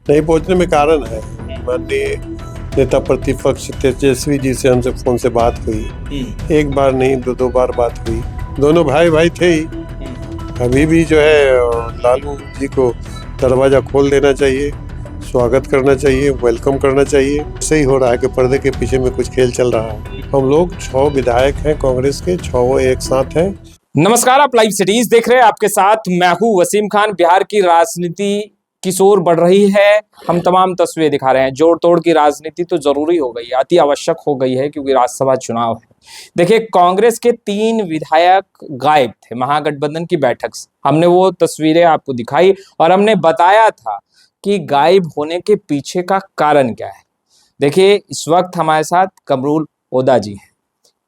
नहीं पहुंचने में कारण है, माननीय नेता प्रतिपक्ष तेजस्वी जी से हमसे फोन से बात हुई, एक बार नहीं दो बार बात हुई। दोनों भाई भाई थे ही। अभी भी जो है लालू जी को दरवाजा खोल देना चाहिए, स्वागत करना चाहिए, वेलकम करना चाहिए। सही हो रहा है कि पर्दे के पीछे में कुछ खेल चल रहा है। हम लोग 6 विधायक हैं कांग्रेस के, 6 एक साथ हैं। नमस्कार, आप लाइव सिटीज देख रहे हैं। आपके साथ मैं हूं वसीम खान। बिहार की राजनीति की ओर बढ़ रही है। हम तमाम तस्वीरें दिखा रहे हैं। जोड़ तोड़ की राजनीति तो जरूरी हो गई है, अति आवश्यक हो गई है, क्योंकि राज्यसभा चुनाव है। देखिए, कांग्रेस के 3 विधायक गायब थे महागठबंधन की बैठक से। हमने वो तस्वीरें आपको दिखाई और हमने बताया था कि गायब होने के पीछे का कारण क्या है। देखिए, इस वक्त हमारे साथ कमरुल ओदा जी हैं,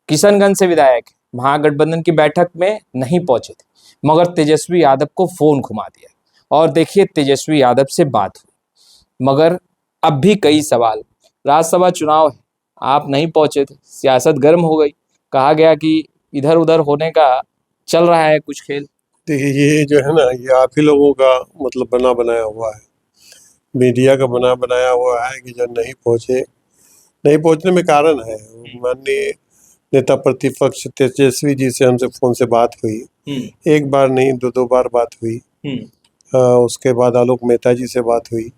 किशनगंज से विधायक, महागठबंधन की बैठक में नहीं पहुंचे थे, मगर तेजस्वी यादव को फोन घुमा दिया और देखिए तेजस्वी यादव से बात हुई। मगर अब भी कई सवाल, राज्यसभा चुनाव है, आप नहीं पहुंचे थे, सियासत गर्म हो गई, कहा गया कि इधर उधर होने का चल रहा है कुछ खेल। देखिए, ये जो है ना, ये आप ही लोगों का मतलब बना बनाया हुआ है, मीडिया का बना बनाया हुआ है कि जब नहीं पहुंचे। नहीं पहुंचने में कारण है, माननीय नेता प्रतिपक्ष तेजस्वी जी से हमसे फोन से बात हुई, एक बार नहीं दो बार बात हुई। उसके बाद आलोक मेहता जी से बात हुई।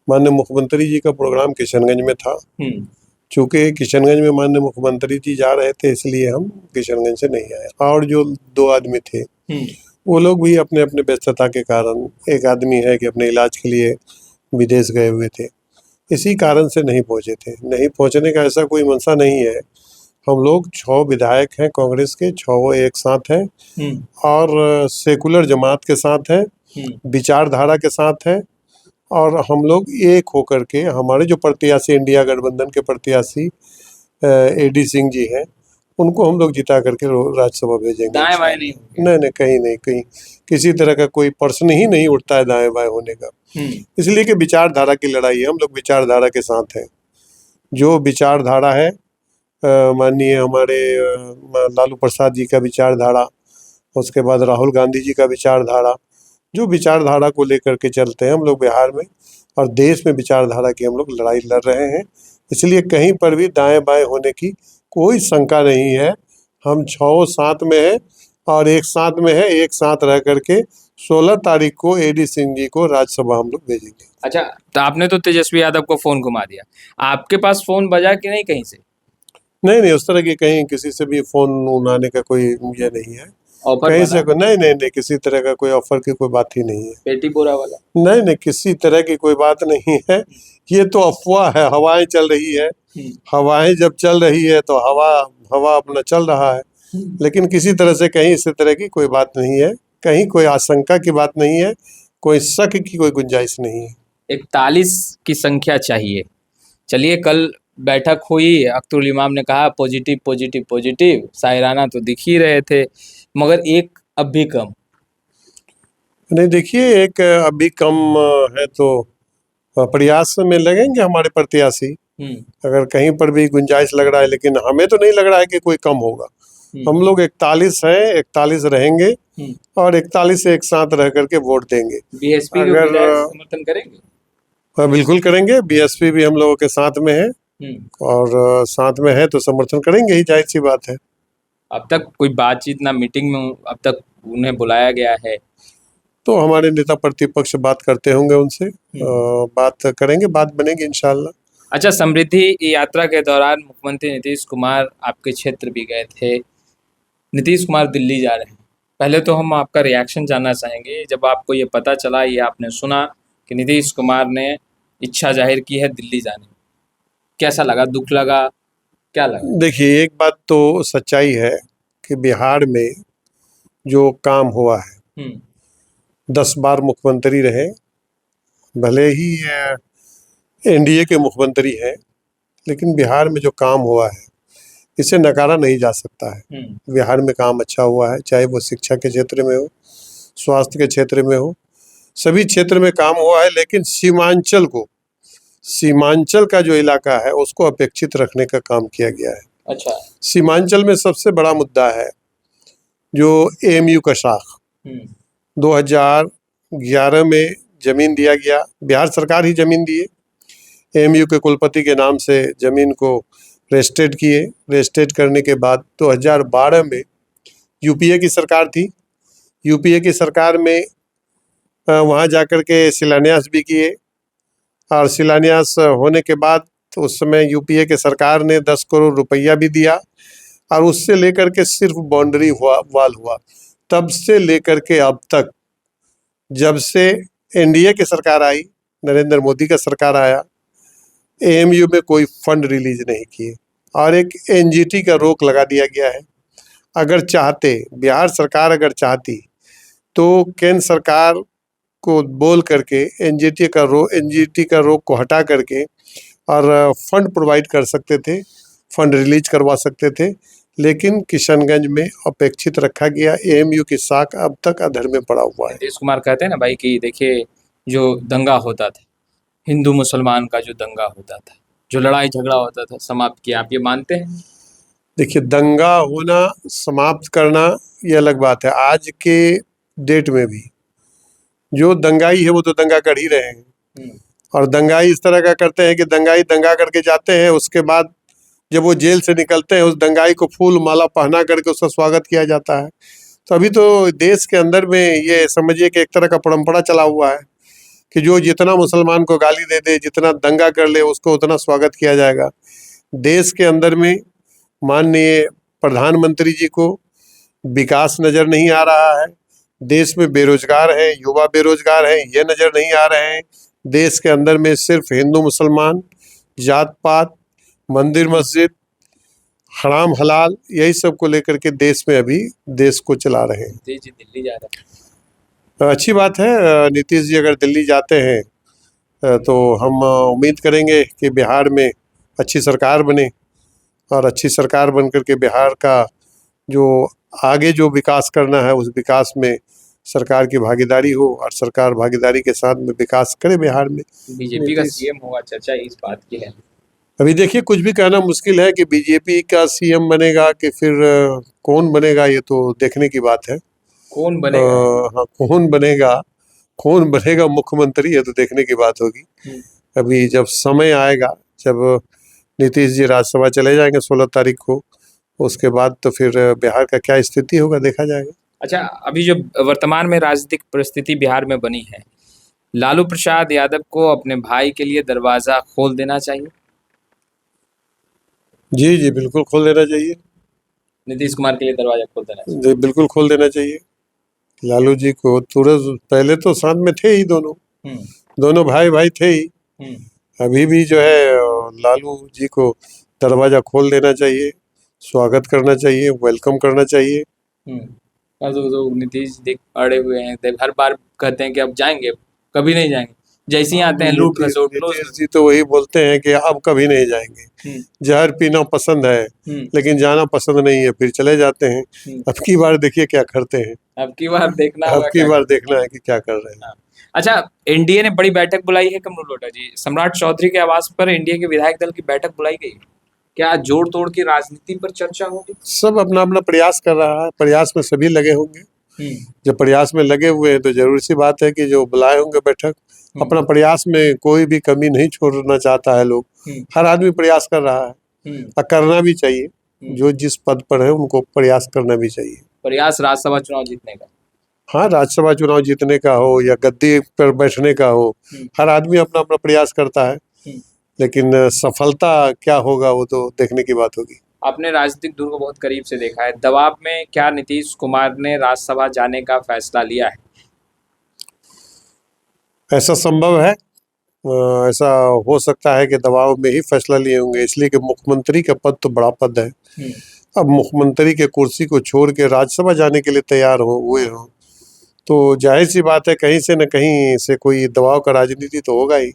माननीय मुख्यमंत्री जी का प्रोग्राम किशनगंज में था, चूंकि किशनगंज में माननीय मुख्यमंत्री जी जा रहे थे, इसलिए हम किशनगंज से नहीं आए। और जो 2 आदमी थे वो लोग भी अपने अपने व्यस्तता के कारण, एक आदमी है कि अपने इलाज के लिए विदेश गए हुए थे, इसी कारण से नहीं पहुंचे थे। नहीं पहुंचने का ऐसा कोई मंशा नहीं है। हम लोग 6 विधायक हैं कांग्रेस के, 6 एक साथ हैं और सेकुलर जमात के साथ हैं, विचारधारा के साथ हैं। और हम लोग एक होकर के, हमारे जो प्रत्याशी इंडिया गठबंधन के प्रत्याशी एडी सिंह जी हैं, उनको हम लोग जिता करके राज्यसभा भेजेंगे। दाएं बाएं नहीं, नहीं, कहीं किसी तरह का कोई प्रश्न ही नहीं उठता है दाएं बाएं होने का। इसलिए कि विचारधारा की लड़ाई है, हम लोग विचारधारा के साथ हैं। जो विचारधारा है, माननीय हमारे लालू प्रसाद जी का विचारधारा, उसके बाद राहुल गांधी जी का विचारधारा, जो विचारधारा को लेकर के चलते हैं हम लोग बिहार में और देश में, विचारधारा की हम लोग लड़ाई लड़ रहे हैं। इसलिए कहीं पर भी दाएं बाएं होने की कोई शंका नहीं है। हम 6 साथ में हैं और एक साथ में है, एक साथ रह करके 16 तारीख को एडी सिंह जी को राज्यसभा हम लोग भेजेंगे। अच्छा, तो आपने तो तेजस्वी यादव को फोन घुमा दिया, आपके पास फोन बजा कि नहीं कहीं से? नहीं, उस तरह की कहीं किसी से भी फोन उठाने का कोई ये नहीं है, कहीं से नहीं, किसी तरह का कोई ऑफर की कोई बात ही नहीं है। पेटी बोरा वाला नहीं, किसी तरह की कोई बात नहीं है। ये तो अफवाह है, हवाएं चल रही है। हवाएं जब चल रही है तो हवा अपना चल रहा है, लेकिन किसी तरह से कहीं इस तरह की कोई बात नहीं है, कहीं कोई आशंका की बात नहीं है, कोई शक की कोई गुंजाइश नहीं है। 41 की संख्या चाहिए। चलिए, कल बैठक हुई, अख्तरुल इमाम ने कहा पॉजिटिव पॉजिटिव पॉजिटिव, शायराना तो दिख ही रहे थे, मगर एक अब भी कम। नहीं, देखिए, एक अभी कम है तो प्रयास में लगेंगे हमारे प्रत्याशी। अगर कहीं पर भी गुंजाइश लग रहा है, लेकिन हमें तो नहीं लग रहा है कि कोई कम होगा। हम लोग 41 हैं, 41 रहेंगे और 41 से एक साथ रह करके वोट देंगे। बीएसपी अगर समर्थन करेंगे? बिल्कुल करेंगे। बीएसपी भी हम लोगों के साथ में है और साथ में है तो समर्थन करेंगे ही, जाहिर सी बात है। अब तक कोई बातचीत ना, मीटिंग में अब तक उन्हें बुलाया गया है तो हमारे नेता प्रतिपक्ष बात करते होंगे उनसे, बात करेंगे, बात बनेगी इंशाल्लाह। अच्छा, समृद्धि यात्रा के दौरान मुख्यमंत्री नीतीश कुमार आपके क्षेत्र भी गए थे। नीतीश कुमार दिल्ली जा रहे हैं, पहले तो हम आपका रिएक्शन जानना चाहेंगे। जब आपको ये पता चला, ये आपने सुना कि नीतीश कुमार ने इच्छा जाहिर की है दिल्ली जाने, कैसा लगा? दुख लगा? क्या लगा? देखिए, एक बात तो सच्चाई है कि बिहार में जो काम हुआ है, 10 बार मुख्यमंत्री रहे, भले ही एनडीए के मुख्यमंत्री हैं, लेकिन बिहार में जो काम हुआ है इसे नकारा नहीं जा सकता है। बिहार में काम अच्छा हुआ है, चाहे वो शिक्षा के क्षेत्र में हो, स्वास्थ्य के क्षेत्र में हो, सभी क्षेत्र में काम हुआ है। लेकिन सीमांचल का जो इलाका है उसको अपेक्षित रखने का काम किया गया है। अच्छा, सीमांचल में सबसे बड़ा मुद्दा है जो एएमयू का शाख 2011 में जमीन दिया गया, बिहार सरकार ही जमीन दिए, एएमयू के कुलपति के नाम से जमीन को रजिस्ट्रेट किए। रजिस्ट्रेट करने के बाद 2012 में यूपीए की सरकार थी, यूपीए की सरकार में वहाँ जाकर के शिलान्यास भी किए, और शिलान्यास होने के बाद तो उस समय यूपीए के सरकार ने 10 करोड़ रुपया भी दिया, और उससे लेकर के सिर्फ बाउंड्री वाल हुआ। तब से लेकर के अब तक, जब से एनडीए की सरकार आई, नरेंद्र मोदी का सरकार आया, एएमयू में कोई फंड रिलीज नहीं किए, और एक एनजीटी का रोक लगा दिया गया है। अगर चाहते, बिहार सरकार अगर चाहती तो केंद्र सरकार को बोल करके एनजीटी का रोक को हटा करके और फंड प्रोवाइड कर सकते थे, फंड रिलीज करवा सकते थे, लेकिन किशनगंज में अपेक्षित रखा गया। एएमयू की साख अब तक अधर में पड़ा हुआ है। नीतीश कुमार कहते हैं ना भाई कि देखिए, जो दंगा होता था, हिंदू मुसलमान का जो दंगा होता था, जो लड़ाई झगड़ा होता था, समाप्त किया। आप ये मानते हैं? देखिए, दंगा होना, समाप्त करना, ये अलग बात है। आज के डेट में भी जो दंगाई है वो तो दंगा कर ही रहे हैं, और दंगाई इस तरह का करते हैं कि दंगाई दंगा करके जाते हैं, उसके बाद जब वो जेल से निकलते हैं उस दंगाई को फूल माला पहना करके उसका स्वागत किया जाता है। तो अभी तो देश के अंदर में ये समझिए कि एक तरह का परंपरा चला हुआ है कि जो जितना मुसलमान को गाली दे दे, जितना दंगा कर ले, उसको उतना स्वागत किया जाएगा। देश के अंदर में माननीय प्रधानमंत्री जी को विकास नज़र नहीं आ रहा है, देश में बेरोजगार है, युवा बेरोजगार है, ये नज़र नहीं आ रहे हैं। देश के अंदर में सिर्फ हिंदू मुसलमान, जात पात, मंदिर मस्जिद, हराम हलाल, यही सब को लेकर के देश में अभी देश को चला रहे हैं। जी दिल्ली जा रहे हैं। अच्छी बात है, नीतीश जी अगर दिल्ली जाते हैं तो हम उम्मीद करेंगे कि बिहार में अच्छी सरकार बने, और अच्छी सरकार बन करके बिहार का जो आगे जो विकास करना है उस विकास में सरकार की भागीदारी हो, और सरकार भागीदारी के साथ में विकास करे बिहार में। बीजेपी का सीएम होगा, चर्चा इस बात की है। अभी देखिए, कुछ भी कहना मुश्किल है कि बीजेपी का सीएम बनेगा कि फिर कौन बनेगा, ये तो देखने की बात है। कौन बनेगा? हाँ, कौन बनेगा मुख्यमंत्री, ये तो देखने की बात होगी। अभी जब समय आएगा, जब नीतीश जी राज्यसभा चले जाएंगे 16 तारीख को, उसके बाद तो फिर बिहार का क्या स्थिति होगा देखा जाएगा। अच्छा, अभी जो वर्तमान में राजनीतिक परिस्थिति बिहार में बनी है, लालू प्रसाद यादव को अपने भाई के लिए दरवाजा खोल देना चाहिए? जी बिल्कुल खोल देना चाहिए। नीतीश कुमार के लिए दरवाजा खोल देना चाहिए? जी बिल्कुल खोल देना चाहिए। लालू जी को तुरंत, पहले तो साथ में थे ही दोनों भाई थे ही। अभी भी जो है लालू जी को दरवाजा खोल देना चाहिए, स्वागत करना चाहिए, वेलकम करना चाहिए। तो नीतीश देख अड़े हुए हैं, हर बार कहते हैं कि अब जाएंगे, कभी नहीं जाएंगे, जैसे ही आते हैं लूट खसोट। नीतीश जी तो वही बोलते हैं कि अब कभी नहीं जाएंगे, जहर पीना पसंद है लेकिन जाना पसंद नहीं है, फिर चले जाते हैं। अब की बार देखिए क्या करते हैं, अब की बार देखना है कि क्या कर रहे हैं। अच्छा, एनडीए ने बड़ी बैठक बुलाई है कमरू लोटा जी, सम्राट चौधरी के आवास पर एनडीए के विधायक दल की बैठक बुलाई गई। क्या जोड़ तोड़ की राजनीति पर चर्चा होगी? सब अपना अपना प्रयास कर रहा है, प्रयास में सभी लगे होंगे। जब प्रयास में लगे हुए हैं तो जरूर सी बात है कि जो बुलाए होंगे बैठक, अपना प्रयास में कोई भी कमी नहीं छोड़ना चाहता है लोग। हर आदमी प्रयास कर रहा है, और करना भी चाहिए। जो जिस पद पर है उनको प्रयास करना भी चाहिए। प्रयास राज्यसभा चुनाव जीतने का? हाँ, राज्यसभा चुनाव जीतने का हो या गद्दी पर बैठने का हो, हर आदमी अपना अपना प्रयास करता है, लेकिन सफलता क्या होगा वो तो देखने की बात होगी। आपने राजनीतिक दूर को बहुत करीब से देखा है, दबाव में क्या नीतीश कुमार ने राज्यसभा जाने का फैसला लिया है? ऐसा संभव है, ऐसा हो सकता है कि दबाव में ही फैसला लिए होंगे, इसलिए कि मुख्यमंत्री का पद तो बड़ा पद है। अब मुख्यमंत्री के कुर्सी को छोड़ के राज्यसभा जाने के लिए तैयार हुए हो तो जाहिर सी बात है कहीं से न कहीं से कोई दबाव का राजनीति तो होगा ही।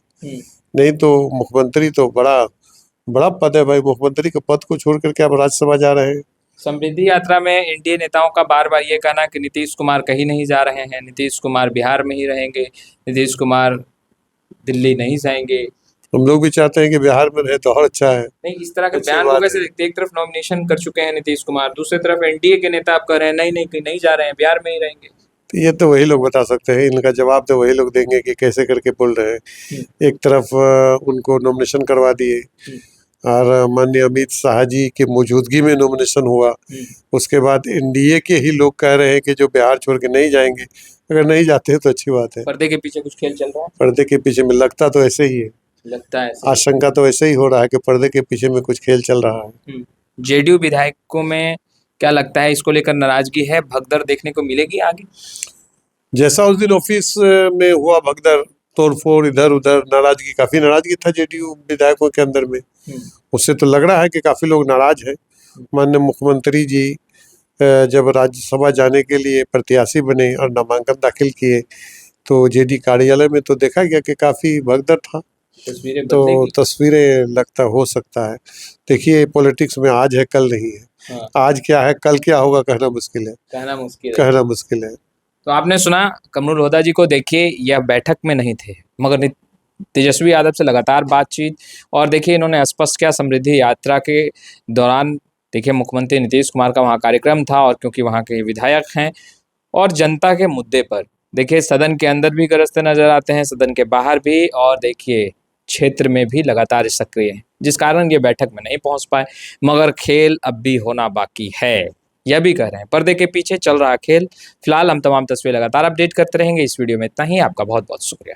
नहीं तो मुख्यमंत्री तो बड़ा पद है भाई, मुख्यमंत्री के पद को छोड़ करके आप राज्यसभा जा रहे हैं। समृद्धि यात्रा में एनडीए नेताओं का बार बार ये कहना कि नीतीश कुमार कहीं नहीं जा रहे हैं, नीतीश कुमार बिहार में ही रहेंगे, नीतीश कुमार दिल्ली नहीं जाएंगे। हम लोग भी चाहते हैं कि बिहार में रहे तो और अच्छा है। नहीं, इस तरह के बयान लोगों से एक तरफ नॉमिनेशन कर चुके हैं नीतीश कुमार, दूसरी तरफ एनडीए के नेता आप कह रहे हैं नहीं नहीं जा रहे हैं, बिहार में ही रहेंगे। तो ये तो वही लोग बता सकते हैं, इनका जवाब तो वही लोग देंगे कि कैसे करके बोल रहे हैं। एक तरफ उनको नॉमिनेशन करवा दिए और माननीय अमित शाह जी की मौजूदगी में नॉमिनेशन हुआ। उसके बाद एनडीए के ही लोग कह रहे हैं कि जो बिहार छोड़ के नहीं जाएंगे, अगर नहीं जाते हैं तो अच्छी बात है। पर्दे के पीछे कुछ खेल चल रहा है, पर्दे के पीछे में लगता तो ऐसे ही है, लगता है ऐसे। आशंका तो ऐसे ही हो रहा है कि पर्दे के पीछे में कुछ खेल चल रहा है। जेडीयू विधायकों में क्या लगता है, इसको लेकर नाराजगी है, भगदड़ देखने को मिलेगी आगे? जैसा उस दिन ऑफिस में हुआ भगदड़, तोड़फोड़, इधर उधर, नाराजगी, काफी नाराजगी था जेडीयू विधायकों के अंदर में। उससे तो लग रहा है कि काफी लोग नाराज हैं। माननीय मुख्यमंत्री जी जब राज्यसभा जाने के लिए प्रत्याशी बने और नामांकन दाखिल किए तो जेडी कार्यालय में तो देखा गया कि काफी भगदड़ था। तस्वीरें तो बदलेगी? तस्वीरें लगता हो सकता है। देखिए, पॉलिटिक्स में आज है कल नहीं है। हाँ, आज क्या है कल क्या होगा कहना मुश्किल है, कहना मुश्किल है। कहना मुश्किल है। तो आपने सुना कमरुल लोहदा जी को, देखिए यह बैठक में नहीं थे, मगर तेजस्वी यादव से लगातार बातचीत, और देखिए इन्होंने स्पष्ट किया समृद्धि यात्रा के दौरान, देखिए मुख्यमंत्री नीतीश कुमार का वहाँ कार्यक्रम था, और क्योंकि वहाँ के विधायक हैं और जनता के मुद्दे पर देखिए सदन के अंदर भी गरजते नजर आते हैं, सदन के बाहर भी, और देखिए क्षेत्र में भी लगातार सक्रिय हैं, जिस कारण ये बैठक में नहीं पहुंच पाए। मगर खेल अब भी होना बाकी है, यह भी कह रहे हैं। पर्दे के पीछे चल रहा खेल। फिलहाल हम तमाम तस्वीरें लगातार अपडेट करते रहेंगे। इस वीडियो में इतना ही। आपका बहुत बहुत शुक्रिया।